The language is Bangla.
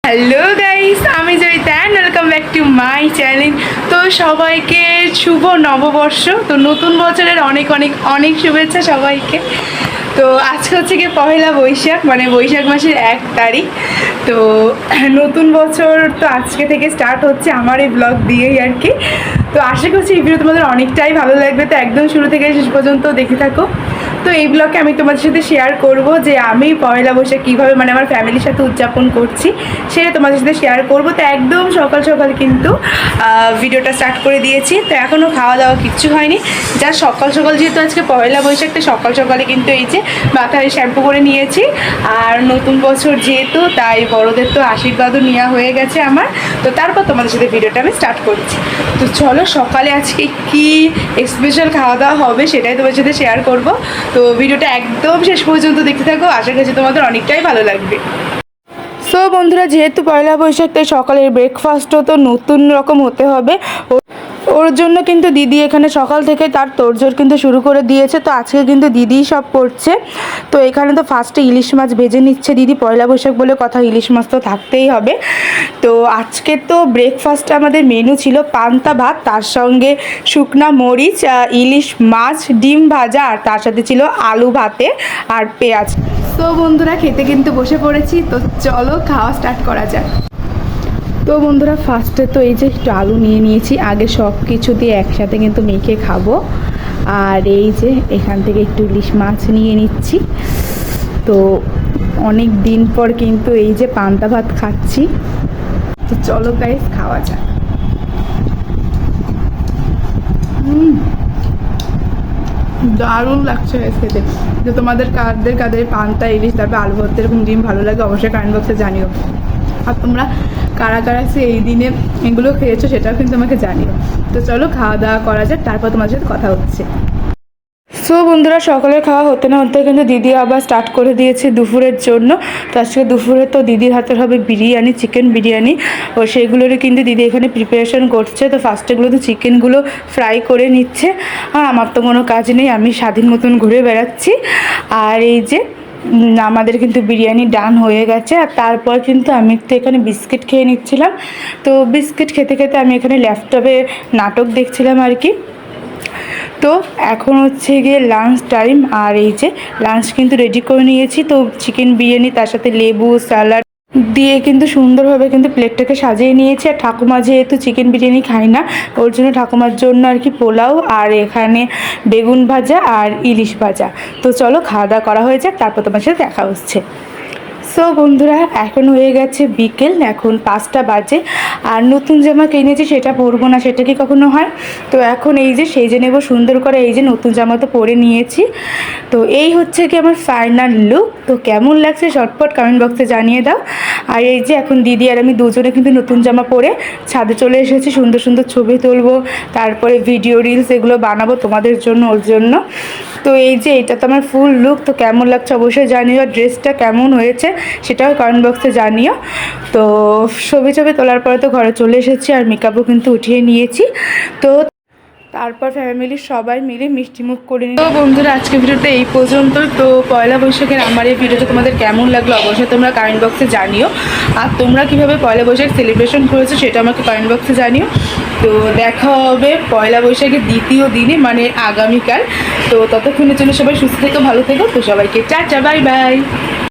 হ্যালো গাইস, আমি Joyita and welcome back to my channel. তো সবাইকে শুভ নববর্ষ। তো নতুন বছরের অনেক অনেক অনেক শুভেচ্ছা সবাইকে। তো আজকে হচ্ছে গিয়ে পহেলা বৈশাখ, মানে বৈশাখ মাসের 1 তারিখ। তো নতুন বছর তো আজকে থেকে স্টার্ট হচ্ছে আমার এই ব্লগ দিয়েই আর কি। তো আশা করছি এই ভিডিও তোমাদের অনেকটাই ভালো লাগবে, তো একদম শুরু থেকে শেষ পর্যন্ত দেখে থাকো। তো এই ব্লগে আমি তোমাদের সাথে শেয়ার করব যে আমি পয়লা বৈশাখ কীভাবে মানে আমার ফ্যামিলির সাথে উদযাপন করছি সেটা তোমাদের সাথে শেয়ার করব। তো একদম সকাল সকাল কিন্তু ভিডিওটা স্টার্ট করে দিয়েছি। তো এখনও খাওয়া দাওয়া কিচ্ছু হয়নি, যা সকাল সকাল যেহেতু আজকে পয়লা বৈশাখটা সকাল সকালে কিন্তু এই যে মাথায় শ্যাম্পু করে নিয়েছি। আর নতুন বছর যেহেতু তাই বড়দের তো আশীর্বাদও নেওয়া হয়ে গেছে আমার। তো তারপর তোমাদের সাথে ভিডিওটা আমি স্টার্ট করছি। তো চলো সকালে আজকে কি স্পেশাল খাওয়া দাওয়া হবে সেটাই তোমাদের সাথে শেয়ার করব। তো ভিডিওটা একদম শেষ পর্যন্ত দেখতে থাকো, আশা করছি তোমাদের অনেকটাই ভালো লাগবে। সো বন্ধুরা, যেহেতু পয়লা বৈশাখ তাই সকালের ব্রেকফাস্টও তো নতুন রকম হতে হবে। ওর জন্য কিন্তু দিদি এখানে সকাল থেকে তার তোড়জোড় কিন্তু শুরু করে দিয়েছে। তো আজকে কিন্তু দিদিই সব করছে। তো এখানে তো ফার্স্টে ইলিশ মাছ ভেজে নিচ্ছে দিদি, পয়লা বৈশাখ বলে কথা, ইলিশ মাছ তো থাকতেই হবে। তো আজকে তো ব্রেকফাস্টে আমাদের মেনু ছিল পান্তা ভাত, তার সঙ্গে শুকনা মরিচ, ইলিশ মাছ, ডিম ভাজা, আর তার সাথে ছিল আলু ভাতে আর পেঁয়াজ। তো বন্ধুরা খেতে কিন্তু বসে পড়েছি, তো চলো খাওয়া স্টার্ট করা যাক। তো বন্ধুরা ফার্স্টে তো এই যে একটু আলু নিয়ে নিয়েছি, আগে সব কিছু দিয়ে একসাথে কিন্তু মেখে খাবো। আর এই যে এখান থেকে একটু ইলিশ মাছ নিয়ে নিচ্ছি। তো অনেক দিন পর কিন্তু এই যে পান্তা ভাত খাচ্ছি। তো চলো গাইস খাওয়া যাক। দারুণ লাগছে খেতে। যে তোমাদের কাদের কাদের পান্তা ইলিশ তারপর আলু ভর্তা এরকম ডিম ভালো লাগে অবশ্যই কমেন্ট বক্সে জানিও। আর তোমরা কারা কারা এই দিনে এগুলো খেয়েছো সেটাও কিন্তু আমাকে জানিও। তো চলো খাওয়া দাওয়া করা যাক, তারপর তোমার সাথে কথা হচ্ছে। সো বন্ধুরা, সকালের খাওয়া হতে না হতে কিন্তু দিদি আবার স্টার্ট করে দিয়েছে দুপুরের জন্য। তো আজকে দুপুরে তো দিদির হাতের হবে বিরিয়ানি, চিকেন বিরিয়ানি। ও সেগুলোরই কিন্তু দিদি এখানে প্রিপারেশন করছে। তো ফার্স্টেগুলো তো চিকেনগুলো ফ্রাই করে নিচ্ছে। আর আমার তো কোনো কাজ নেই, আমি স্বাধীন মতন ঘুরে বেড়াচ্ছি। আর এই যে আমাদের কিন্তু বিরিয়ানি ডান হয়ে গেছে। আর তারপর কিন্তু আমি একটু এখানে বিস্কিট খেয়ে নিচ্ছিলাম। তো বিস্কিট খেতে খেতে আমি এখানে ল্যাপটপে নাটক দেখছিলাম আর কি। তো এখন হচ্ছে গিয়ে লাঞ্চ টাইম, আর এই যে লাঞ্চ কিন্তু রেডি করে নিয়েছি। তো চিকেন বিরিয়ানি তার সাথে লেবু স্যালাড দিয়ে কিন্তু সুন্দরভাবে কিন্তু প্লেটটাকে সাজিয়ে নিয়েছি। আর ঠাকুমা যেহেতু চিকেন বিরিয়ানি খায় না, ওর জন্য ঠাকুমার জন্য আর কি পোলাও, আর এখানে বেগুন ভাজা আর ইলিশ ভাজা। তো চলো খাওয়া দাওয়া করা হয়ে যাক, তারপর তোমার সাথে দেখা হচ্ছে। সো বন্ধুরা, এখন হয়ে গেছে বিকেল, এখন 5টা বাজে। আর নতুন জামা কিনেছি সেটা পরবো না, সেটা কি কখনো হয়? তো এখন এই যে সেজে নেবো সুন্দর করে, এই যে নতুন জামা তো পরে নিয়েছি। তো এই হচ্ছে কি আমার ফাইনাল লুক। তো কেমন লাগছে ঝটপট কমেন্ট বক্সে জানিয়ে দাও। আর এই যে এখন দিদি আর আমি দুজনে কিন্তু নতুন জামা পরে ছাদে চলে এসেছি, সুন্দর সুন্দর ছবি তুলবো, তারপরে ভিডিও রিলস এগুলো বানাবো তোমাদের জন্য, ওর জন্য। তো এই যে এটা তো আমার ফুল লুক। তো কেমন লাগছে অবশ্যই জানিও, আর ড্রেসটা কেমন হয়েছে সেটাও কমেন্ট বক্সে জানিও। তো ছবি তোলার পরে তো ঘরে চলে এসেছি, আর মেকআপও কিন্তু উঠিয়ে নিয়েছি। তো তারপর ফ্যামিলির সবাই মিলে মিষ্টিমুখ করে নিই। তো বন্ধুরা, আজকে ভিডিওটা এই পর্যন্ত। তো পয়লা বৈশাখের আমার এই ভিডিওটা তোমাদের কেমন লাগলো অবশ্যই তোমরা কমেন্ট বক্সে জানিও। আর তোমরা কীভাবে পয়লা বৈশাখ সেলিব্রেশন করেছো সেটা আমাকে কমেন্ট বক্সে জানিও। তো দেখা হবে পয়লা বৈশাখের দ্বিতীয় দিনে, মানে আগামীকাল। তো ততক্ষণের জন্য সবাই সুস্থ থেকো, ভালো থেকো। তো সবাইকে টাটা, বাই বাই।